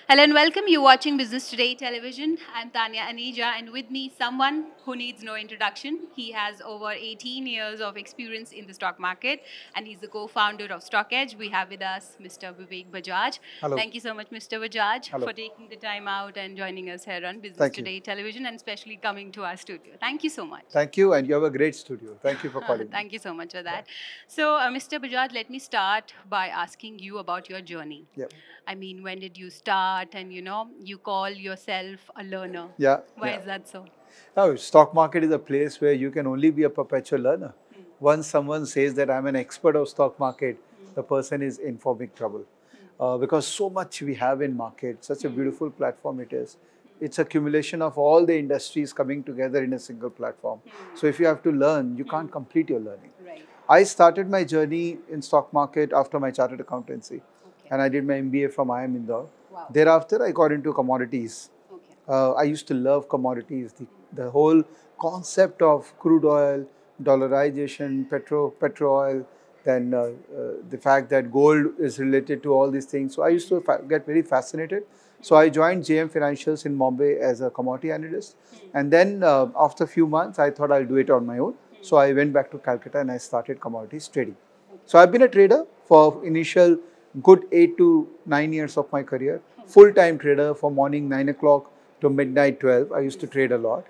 Hello and welcome. You're watching Business Today Television. I'm Tanya, Aneja, and with me, someone who needs no introduction. He has over 18 years of experience in the stock market, and he's the co-founder of StockEdge. We have with us Mr. Vivek Bajaj. Hello. Thank you so much, Mr. Bajaj, Hello. for taking the time out and joining us here on Business Thank you. Today Television, and especially coming to our studio. Thank you so much. Thank you, and you have a great studio. Thank you for calling me. Thank you so much for that. So, Mr. Bajaj, let me start by asking you about your journey. Yeah. I mean, when did you start? And you call yourself a learner. Yeah. Why Yeah. is that so? Now, stock market is a place where you can only be a perpetual learner. Once someone says that I'm an expert of stock market, the person is in for big trouble. Because so much we have in market, such a beautiful platform it is. It's accumulation of all the industries coming together in a single platform. So if you have to learn, you can't complete your learning. Right. I started my journey in stock market after my chartered accountancy, Okay. and I did my MBA from IIM Indore. Wow. Thereafter, I got into commodities. Okay. I used to love commodities. The whole concept of crude oil, dollarization, petro oil, then the fact that gold is related to all these things. So I used to get very fascinated. So I joined JM Financials in Bombay as a commodity analyst. And then after a few months, I thought I'll do it on my own. So I went back to Calcutta and I started commodities trading. So I've been a trader for initial good 8 to 9 years of my career. Full-time trader from morning 9 o'clock to midnight 12. I used to trade a lot.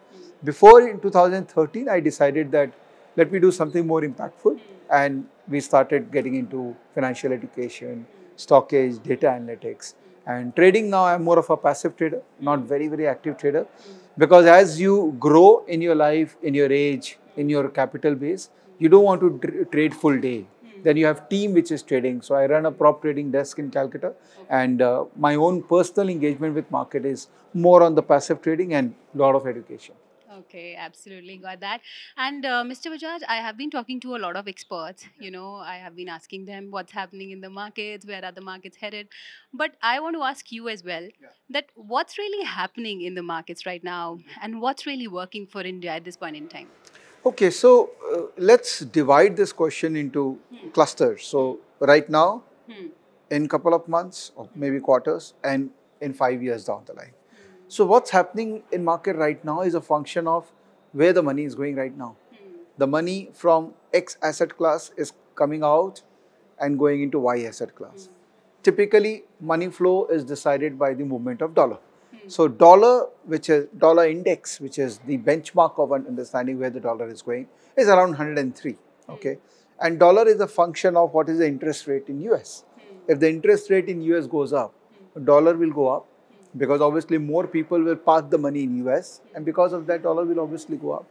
Before in 2013, I decided that let me do something more impactful, and we started getting into financial education, stockage, data analytics, and trading. Now I'm more of a passive trader, not very active trader, because as you grow in your life, in your age, in your capital base, you don't want to trade full day. Then you have team which is trading. So I run a prop trading desk in Calcutta, and my own personal engagement with market is more on the passive trading and lot of education. Okay, absolutely got that. And Mr. Bajaj, I have been talking to a lot of experts. I have been asking them what's happening in the markets, where are the markets headed. But I want to ask you as well that what's really happening in the markets right now, and what's really working for India at this point in time? Okay, so let's divide this question into clusters. So right now, Hmm. in couple of months or maybe quarters, and in 5 years down the line. So what's happening in market right now is a function of where the money is going right now. The money from X asset class is coming out and going into Y asset class. Typically, money flow is decided by the movement of dollar. So dollar, which is dollar index, which is the benchmark of understanding where the dollar is going, is around 103. Okay, and dollar is a function of what is the interest rate in US. If the interest rate in US goes up, dollar will go up, because obviously more people will park the money in US, and because of that, dollar will obviously go up.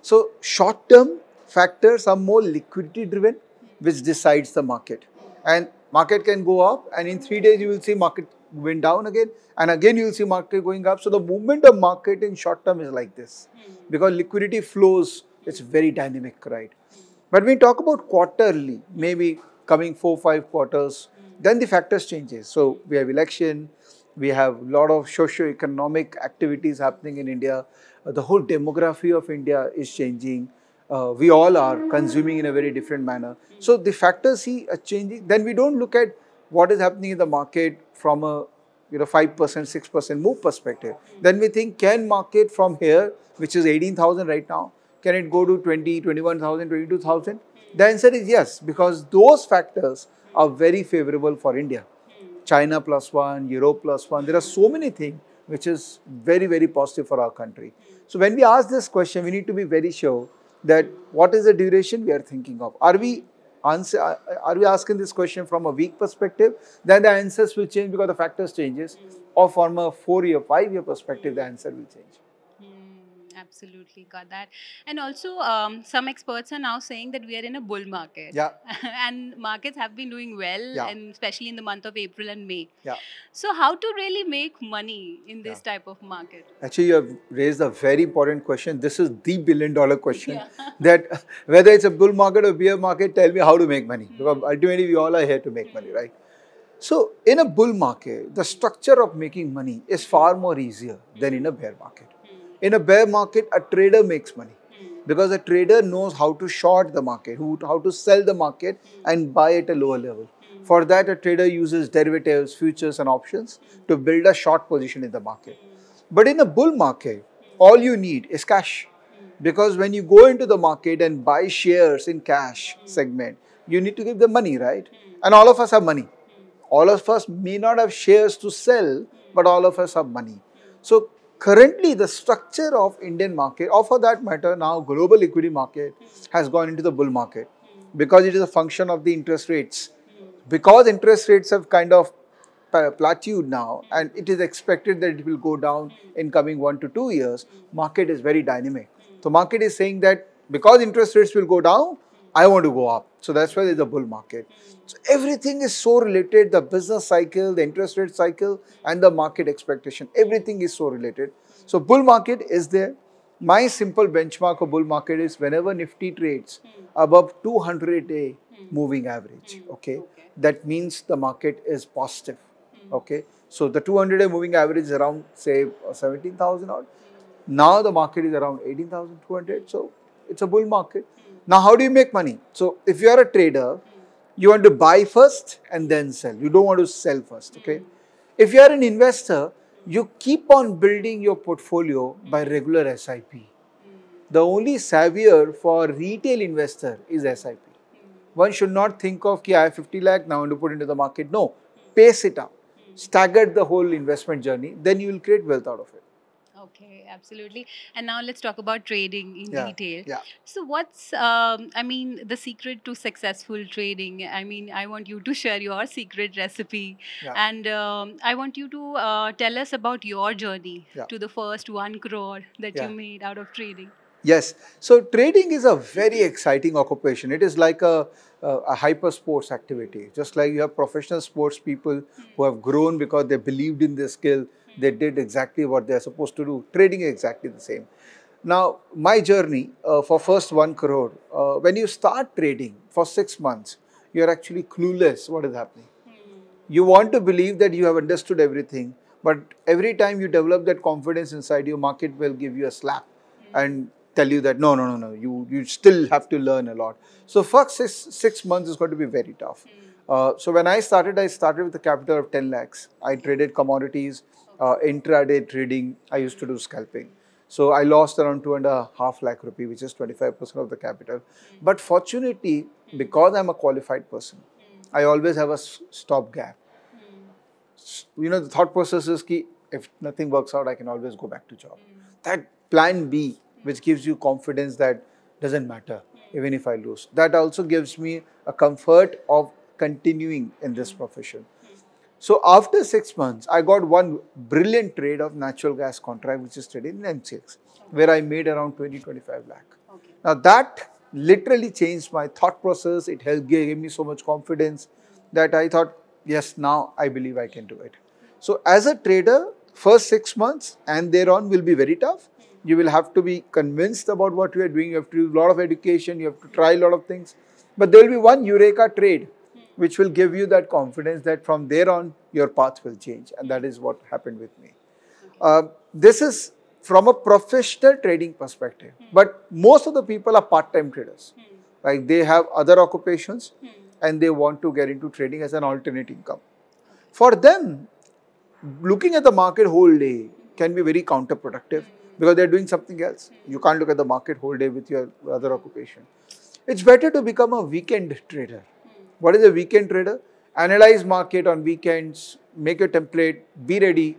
So short-term factors are more liquidity driven, which decides the market. And market can go up, and in 3 days you will see market went down again, and again you will see market going up. So the movement of market in short term is like this, because liquidity flows. It's very dynamic, right? But when we talk about quarterly, maybe coming 4 5 quarters, then the factors changes. So we have election, we have a lot of socio-economic activities happening in India. The whole demography of India is changing. We all are consuming in a very different manner. So the factors see are changing. Then we don't look at what is happening in the market from a 5%, 6% move perspective. Then we think, can market from here, which is 18,000 right now, can it go to 20, 21,000, 22,000? The answer is yes, because those factors are very favorable for India. China +1, Europe +1. There are so many things which is very positive for our country. So when we ask this question, we need to be very sure that what is the duration we are thinking of. Are we asking this question from a week perspective? Then the answers will change because the factors changes. Or from a 4 year, 5 year perspective, the answer will change. Absolutely got that. And also, some experts are now saying that we are in a bull market. Yeah. And markets have been doing well, Yeah. and especially in the month of April and May. Yeah. So, how to really make money in this type of market? Actually, you have raised a very important question. This is the $1 billion question. Yeah. That whether it's a bull market or bear market, tell me how to make money. Because ultimately, we all are here to make money, right? So, in a bull market, the structure of making money is far more easier than in a bear market. In a bear market, a trader makes money because a trader knows how to short the market, how to sell the market and buy at a lower level. For that, a trader uses derivatives, futures and options to build a short position in the market. But in a bull market, all you need is cash. Because when you go into the market and buy shares in cash segment, you need to give them money, right? And all of us have money. All of us may not have shares to sell, but all of us have money. So currently the structure of Indian market, or for that matter now global equity market, has gone into the bull market because it is a function of the interest rates. Because interest rates have kind of plateaued now and it is expected that it will go down in coming 1 to 2 years, market is very dynamic. So market is saying that because interest rates will go down, I want to go up. So that's why there's a bull market. So everything is so related, the business cycle, the interest rate cycle and the market expectation, everything is so related. So bull market is there. My simple benchmark of bull market is whenever Nifty trades above 200-day moving average, okay, that means the market is positive. Okay, so the 200-day moving average is around say 17,000 odd. Now the market is around 18,200. So it's a bull market. Now how do you make money? So if you are a trader, you want to buy first and then sell. You don't want to sell first. Okay. If you are an investor, you keep on building your portfolio by regular SIP. The only savior for retail investor is SIP. One should not think of, I have 50 lakh, now I want to put into the market. No, pace it out. Stagger the whole investment journey, then you will create wealth out of it. Okay, absolutely. And now let's talk about trading in detail. Yeah. So, what's, the secret to successful trading? I mean, I want you to share your secret recipe. Yeah. And I want you to tell us about your journey to the first 1 crore that you made out of trading. Yes. So trading is a very exciting occupation. It is like a hyper sports activity. Just like you have professional sports people who have grown because they believed in their skill. They did exactly what they are supposed to do. Trading is exactly the same. Now, my journey for first 1 crore, when you start trading for 6 months, you are actually clueless what is happening. You want to believe that you have understood everything, but every time you develop that confidence inside you, market will give you a slap and tell you that no, you still have to learn a lot. So first six months is going to be very tough. So when I started with a capital of 10 lakhs. I traded commodities, intraday trading. I used to do scalping. So I lost around 2.5 lakh rupee, which is 25% of the capital. But fortunately, because I'm a qualified person, I always have a stop gap. The thought process is ki if nothing works out, I can always go back to job. That plan B, which gives you confidence that doesn't matter, even if I lose. That also gives me a comfort of continuing in this profession. So after 6 months, I got one brilliant trade of natural gas contract, which is traded in MCX, where I made around 20-25 lakh. Now that literally changed my thought process. It helped gave me so much confidence that I thought, yes, now I believe I can do it. So as a trader, first 6 months and thereon will be very tough. You will have to be convinced about what you are doing. You have to do a lot of education. You have to try a lot of things. But there will be one Eureka trade which will give you that confidence that from there on, your path will change. And that is what happened with me. This is from a professional trading perspective. But most of the people are part-time traders. Like they have other occupations and they want to get into trading as an alternate income. For them, looking at the market whole day can be very counterproductive because they're doing something else. You can't look at the market whole day with your other occupation. It's better to become a weekend trader. What is a weekend trader? Analyze market on weekends, make a template, be ready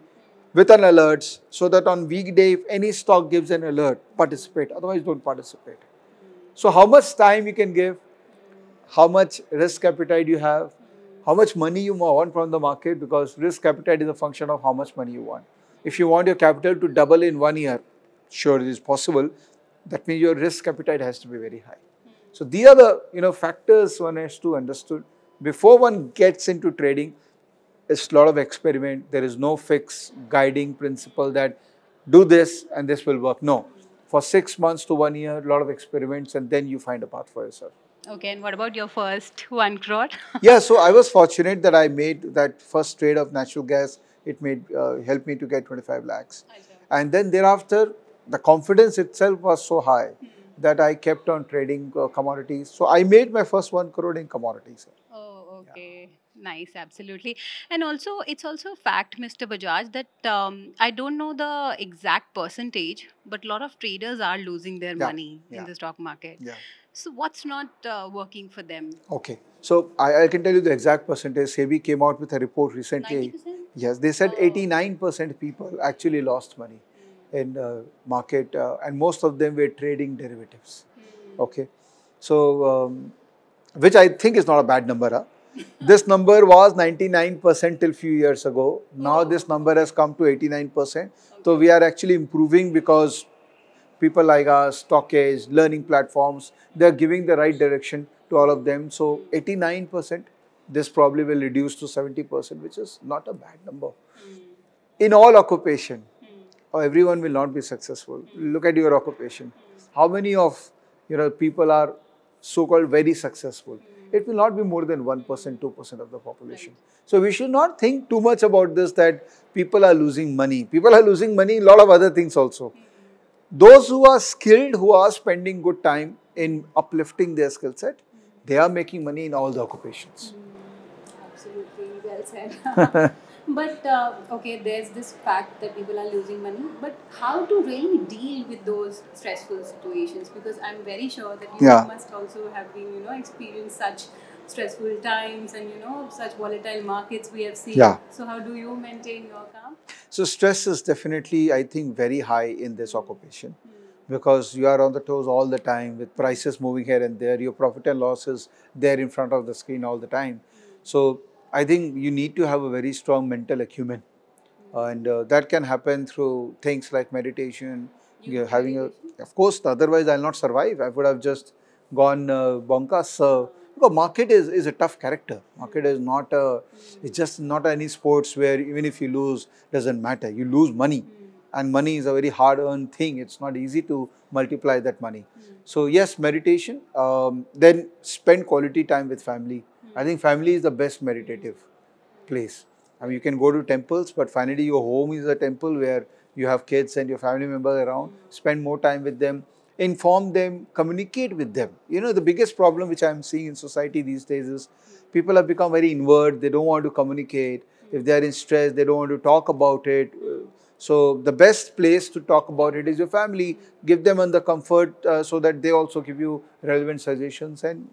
with an alert so that on weekday, if any stock gives an alert, participate. Otherwise, don't participate. So how much time you can give, how much risk appetite you have, how much money you want from the market, because risk appetite is a function of how much money you want. If you want your capital to double in 1 year, sure it is possible. That means your risk appetite has to be very high. So these are the factors one has to understood. Before one gets into trading, it's a lot of experiment. There is no fixed guiding principle that do this and this will work. No. For 6 months to 1 year, a lot of experiments and then you find a path for yourself. Okay, and what about your first 1 crore? Yeah, so I was fortunate that I made that first trade of natural gas. It helped me to get 25 lakhs. And then thereafter, the confidence itself was so high that I kept on trading commodities. So I made my first 1 crore in commodities. Oh, okay. Nice, absolutely. And also, it's also a fact, Mr. Bajaj, that I don't know the exact percentage, but a lot of traders are losing their Yeah, money in yeah, the stock market. yeah. So, what's not working for them? Okay. So I can tell you the exact percentage. SEBI came out with a report recently. 90%? Yes, they said Oh. 89% people actually lost money in market, and most of them were trading derivatives. Okay. So, which I think is not a bad number. Huh? This number was 99% till few years ago. Now this number has come to 89%. So we are actually improving because people like us, StockEdge, learning platforms, they are giving the right direction to all of them. So 89%, this probably will reduce to 70%, which is not a bad number. In all occupation, everyone will not be successful. Look at your occupation. How many of people are so-called very successful? It will not be more than 1%, 2% of the population. So we should not think too much about this, that people are losing money. People are losing money in a lot of other things also. Those who are skilled, who are spending good time in uplifting their skill set, they are making money in all the occupations. Absolutely, well said. But okay, there's this fact that people are losing money. But how to really deal with those stressful situations? Because I'm very sure that you Yeah. must also have been, experienced such stressful times and such volatile markets we have seen. Yeah. So how do you maintain your calm? So stress is definitely, I think, very high in this occupation because you are on the toes all the time with prices moving here and there. Your profit and loss is there in front of the screen all the time. So I think you need to have a very strong mental acumen, and that can happen through things like meditation. You're having a, of course, otherwise I'll not survive. I would have just gone bonkers. Because market is a tough character. Market is not a, it's just not any sports where even if you lose, doesn't matter. You lose money, and money is a very hard-earned thing. It's not easy to multiply that money. So yes, meditation. Then spend quality time with family. I think family is the best meditative place. I mean, you can go to temples, but finally your home is a temple where you have kids and your family members around. Spend more time with them, inform them, communicate with them. The biggest problem which I am seeing in society these days is people have become very inward. They don't want to communicate. If they are in stress, they don't want to talk about it. So the best place to talk about it is your family. Give them the comfort so that they also give you relevant suggestions, and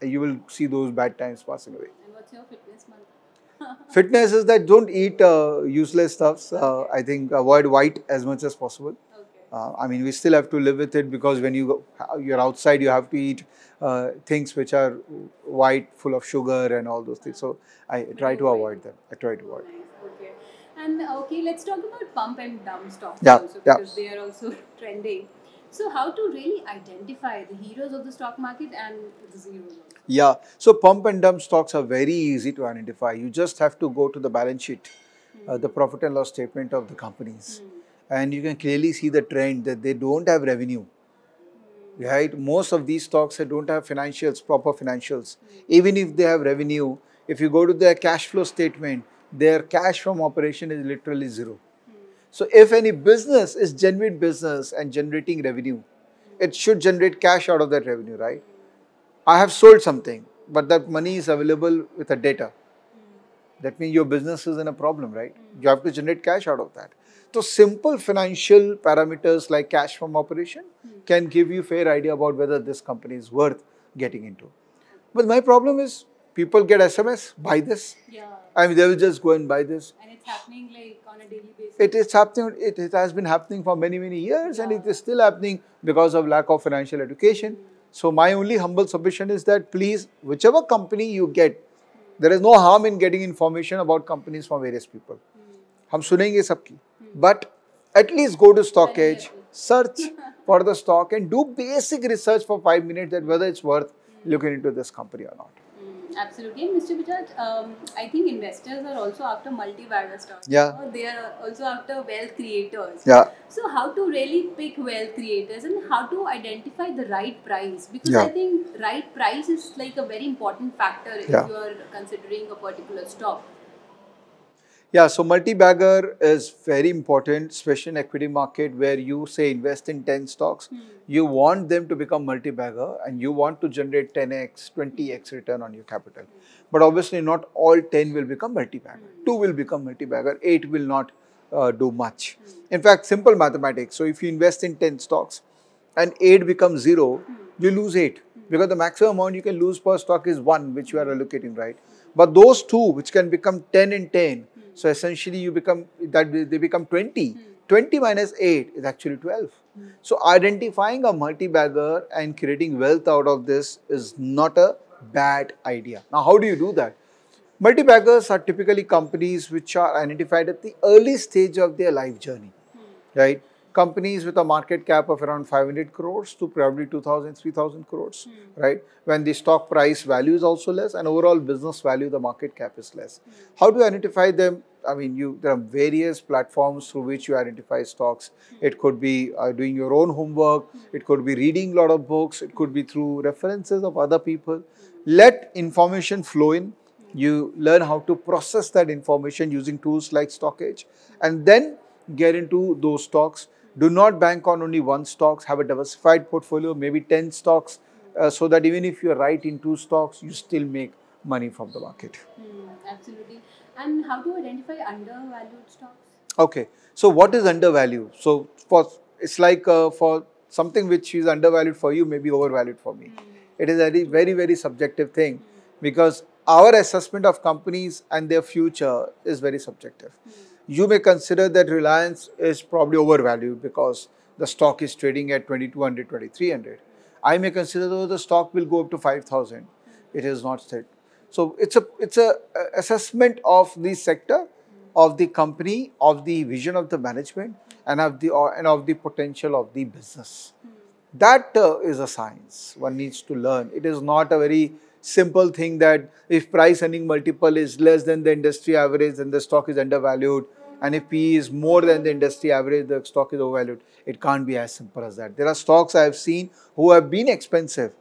you will see those bad times passing away. And what's your fitness mantra? Fitness is that don't eat useless stuffs. I think avoid white as much as possible. I mean, we still have to live with it because when you're outside, you have to eat things which are white, full of sugar and all those things. So I try to avoid them. I try to avoid. Okay. And okay, let's talk about pump and dump stocks Yeah, also yeah. because they are also trending. So how to really identify the heroes of the stock market and the zeros also? Yeah. So pump and dump stocks are very easy to identify. You just have to go to the balance sheet, the profit and loss statement of the companies, and you can clearly see the trend that they don't have revenue. Right? Most of these stocks don't have financials, proper financials. Even if they have revenue, if you go to their cash flow statement, their cash from operation is literally zero. So if any business is genuine business and generating revenue, it should generate cash out of that revenue, right? I have sold something, but that money is available with a data. That means your business is in a problem, right? You have to generate cash out of that. So simple financial parameters like cash from operation can give you fair idea about whether this company is worth getting into. But my problem is people get SMS, buy this. Yeah. I mean, they will just go and buy this. And it's happening like on a daily basis. It is happening. It has been happening for many, many years, and it is still happening because of lack of financial education. So my only humble submission is that please, whichever company you get, there is no harm in getting information about companies from various people. हम सुनेंगे सबकी, but at least go to StockEdge, search for the stock and do basic research for 5 minutes that whether it's worth looking into this company or not. Absolutely. And Mr. Bajaj, I think investors are also after multi-bagger stocks. Yeah. They are also after wealth creators. Yeah. So how to really pick wealth creators and how to identify the right price? Because Yeah. I think right price is like a very important factor if Yeah. you are considering a particular stock. Yeah, so multi-bagger is very important, especially in equity market where you say invest in 10 stocks. You want them to become multi-bagger and you want to generate 10x, 20x return on your capital. But obviously not all 10 will become multi-bagger. 2 will become multi-bagger, 8 will not do much. In fact, simple mathematics. So if you invest in 10 stocks and 8 becomes 0, you lose 8. Because the maximum amount you can lose per stock is 1, which you are allocating, right? But those 2, which can become 10 and 10, so essentially you become, that they become 20. 20 minus 8 is actually 12. So identifying a multi-bagger and creating wealth out of this is not a bad idea. Now, how do you do that? Multi-baggers are typically companies which are identified at the early stage of their life journey, right? Companies with a market cap of around 500 crores to probably 2,000, 3,000 crores, right? When the stock price value is also less and overall business value, the market cap is less. How do you identify them? I mean, there are various platforms through which you identify stocks. It could be doing your own homework. It could be reading a lot of books. It could be through references of other people. Let information flow in. You learn how to process that information using tools like StockEdge and then get into those stocks. Do not bank on only one stock. Have a diversified portfolio, maybe 10 stocks, so that even if you're right in 2 stocks, you still make money from the market. Absolutely. And how to identify undervalued stocks? Okay, so what is undervalued? So it's like for something which is undervalued for you may be overvalued for me. It is a very, very subjective thing because our assessment of companies and their future is very subjective. You may consider that Reliance is probably overvalued because the stock is trading at 2,200, 2,300. I may consider that the stock will go up to 5,000. It is not set. So it's a assessment of the sector, of the company, of the vision of the management, and of the potential of the business. That is a science one needs to learn. It is not a very simple thing that if price earning multiple is less than the industry average, then the stock is undervalued. And if PE is more than the industry average, the stock is overvalued. It can't be as simple as that. There are stocks I have seen who have been expensive.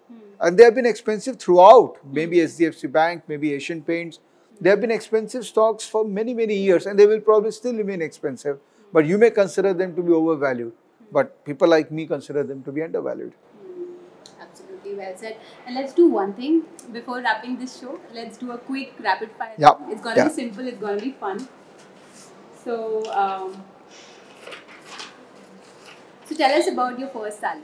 And they have been expensive throughout. Maybe SDFC Bank, maybe Asian Paints. They have been expensive stocks for many, many years and they will probably still remain expensive. But you may consider them to be overvalued. But people like me consider them to be undervalued. Absolutely well said. And let's do one thing before wrapping this show. Let's do a quick rapid fire. Yeah. It's gonna be simple. It's gonna be fun. So, so tell us about your first salary.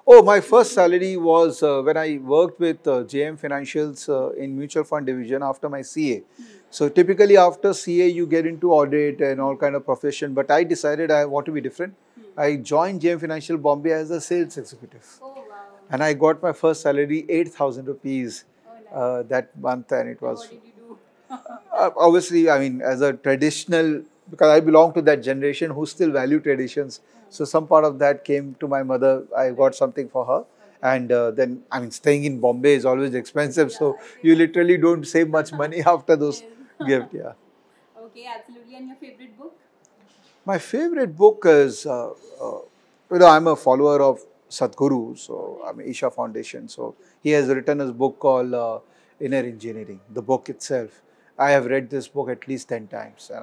Oh, my first salary was when I worked with JM Financials in mutual fund division after my CA. So typically after CA you get into audit and all kind of profession. But I decided I want to be different. I joined JM Financial Bombay as a sales executive. Oh wow! And I got my first salary 8,000 rupees that month, and it was. What did you do? Obviously, I mean, as a traditional, because I belong to that generation who still value traditions. So some part of that came to my mother. I got something for her. And then, I mean, staying in Bombay is always expensive. So you literally don't save much money after those gifts. Yeah. Okay, absolutely. And your favorite book? My favorite book is, I'm a follower of Sadhguru, so I'm Isha Foundation. So he has written his book called Inner Engineering, the book itself. I have read this book at least 10 times, and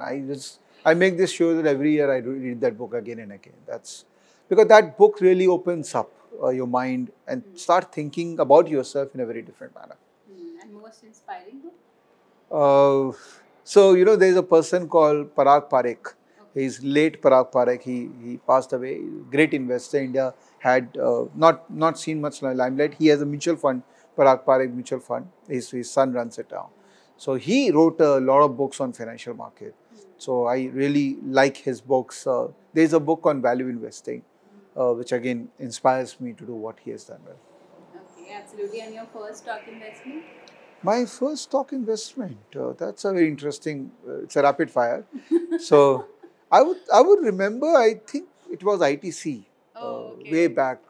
I make this sure that every year I read that book again and again. That's because that book really opens up your mind and start thinking about yourself in a very different manner. And most inspiring book? So there's a person called Parag Parekh. He's late Parag Parekh. He passed away. Great investor. India had not seen much limelight. He has a mutual fund, Parag Parekh Mutual Fund. His son runs it now. So he wrote a lot of books on financial market. So I really like his books. There's a book on value investing, which again inspires me to do what he has done well. Okay, absolutely. And your first stock investment? My first stock investment, that's a very interesting, it's a rapid fire. So I would remember, I think it was ITC way back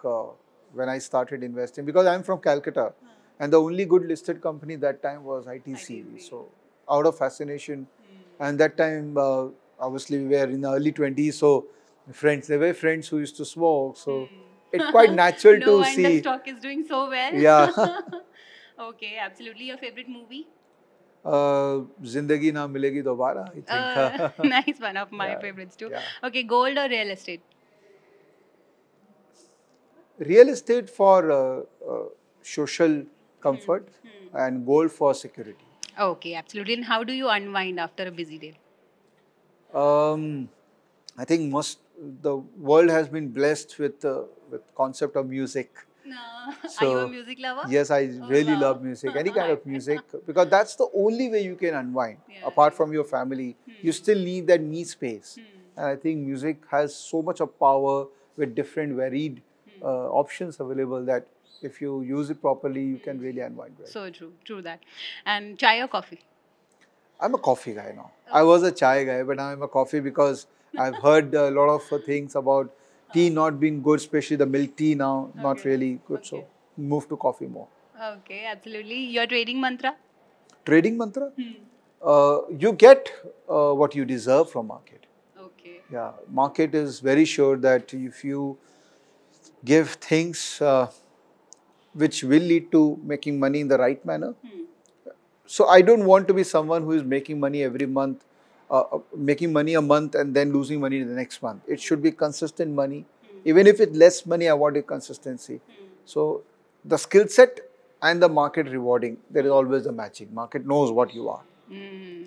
when I started investing because I'm from Calcutta and the only good listed company that time was ITC. So out of fascination and that time obviously we were in the early 20s, so there were friends who used to smoke, so it's quite natural No to wonder see. stock is doing so well. Yeah. Okay, absolutely. Your favorite movie? Zindagi na milegi dobara, I think. Nice, one of my Yeah, favorites too. yeah. Okay, gold or real estate? Real estate for social comfort and gold for security. Okay, absolutely. And how do you unwind after a busy day? Um, I think the world has been blessed with concept of music. No. Are you a So music lover? yes, I Oh, really wow. love music, any kind of music, because that's the only way you can unwind. Yeah, Apart yeah. from your family, you still need that me space. And I think music has so much of power with different varied options available that if you use it properly, you can really unwind. Right? So true, true that. And chai or coffee? I'm a coffee guy now. I was a chai guy, but now I'm a coffee because I've heard a lot of things about tea not being good, especially the milk tea now, not Okay. really good. Okay. So move to coffee more. Okay, absolutely. Your trading mantra? Trading mantra? You get what you deserve from market. Okay. Yeah, market is very sure that if you give things which will lead to making money in the right manner. So I don't want to be someone who is making money every month, making money a month and then losing money the next month. It should be consistent money. Even if it's less money, I want a consistency. So the skill set and the market rewarding, there is always a matching. Market knows what you are.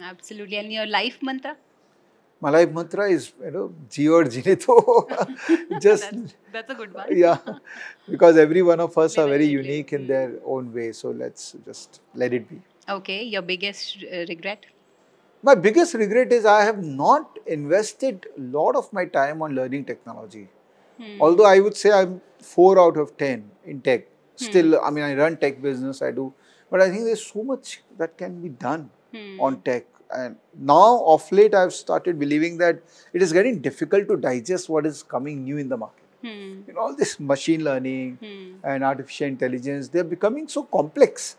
Absolutely. And your life mantra? My life mantra is, ji aur jeene to. Just, That's a good one. yeah, because every one of us are Live very elegantly. unique in their own way. So let's just let it be. Okay, your biggest regret? My biggest regret is I have not invested a lot of my time on learning technology. Although I would say I'm 4 out of 10 in tech. Still, I mean, I run tech business, I do. But I think there's so much that can be done on tech. And now, of late, I've started believing that it is getting difficult to digest what is coming new in the market. All this machine learning and artificial intelligence, they're becoming so complex.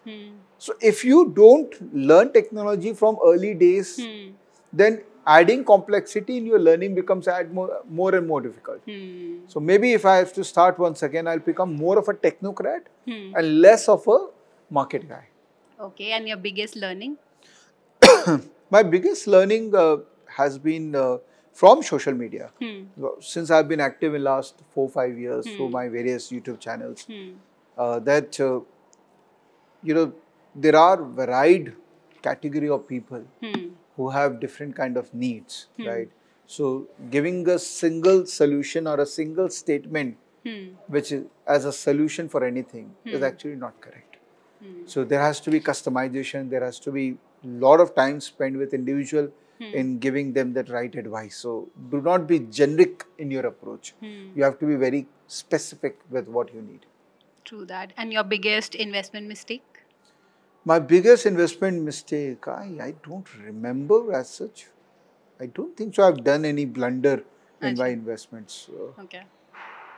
So if you don't learn technology from early days, then adding complexity in your learning becomes more and more difficult. So maybe if I have to start once again, I'll become more of a technocrat and less of a market guy. Okay, and your biggest learning? My biggest learning has been from social media. Since I've been active in last 4-5 years through my various YouTube channels, that there are varied category of people who have different kind of needs, right? So giving a single solution or a single statement which is as a solution for anything is actually not correct. So there has to be customization, there has to be a lot of time spent with individual in giving them that right advice. So do not be generic in your approach. You have to be very specific with what you need. True that. And your biggest investment mistake? My biggest investment mistake, I don't remember as such. I don't think so. I've done any blunder in my investments. Okay.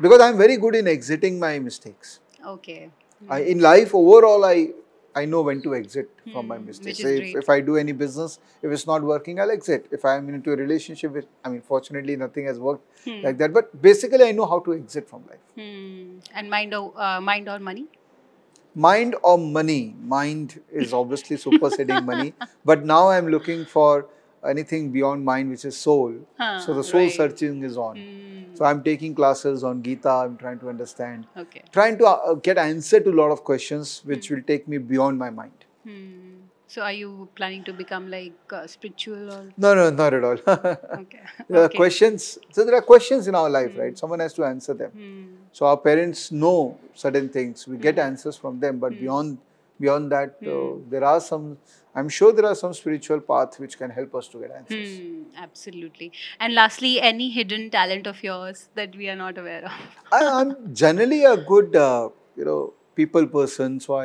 Because I'm very good in exiting my mistakes. Okay. In life, overall, I know when to exit from my mistakes. Which is great. If I do any business, if it's not working, I'll exit. If I'm into a relationship, fortunately, nothing has worked like that. But basically, I know how to exit from life. And mind or money? Mind or money? Mind is obviously superseding money. But now I'm looking for anything beyond mind, which is soul. So the soul searching is on. So I'm taking classes on Gita. I'm trying to understand. Okay. Trying to get answer to a lot of questions, which will take me beyond my mind. So are you planning to become like spiritual or? No, not at all. Okay. There are questions. So there are questions in our life, right? Someone has to answer them. So our parents know certain things. We get answers from them, but beyond that, I'm sure there are some spiritual paths which can help us to get answers. Absolutely. And lastly, any hidden talent of yours that we are not aware of? I'm generally a good, people person. So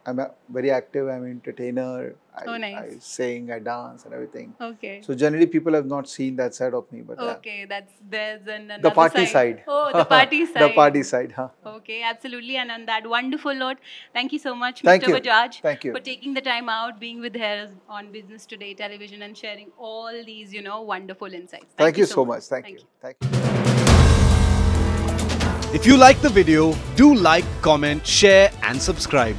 I'm very active. I'm an entertainer. Nice. I sing, I dance, and everything. Okay. So generally, people have not seen that side of me. But okay, there's another the party side. Oh, the party side. The party side, huh? Okay, absolutely. And on that wonderful note, thank you so much, Thank Mr. you. Bajaj, Thank you. for taking the time out, being with us on Business Today Television, and sharing all these, wonderful insights. Thank you so much. Thank you. Thank you. If you like the video, do like, comment, share, and subscribe.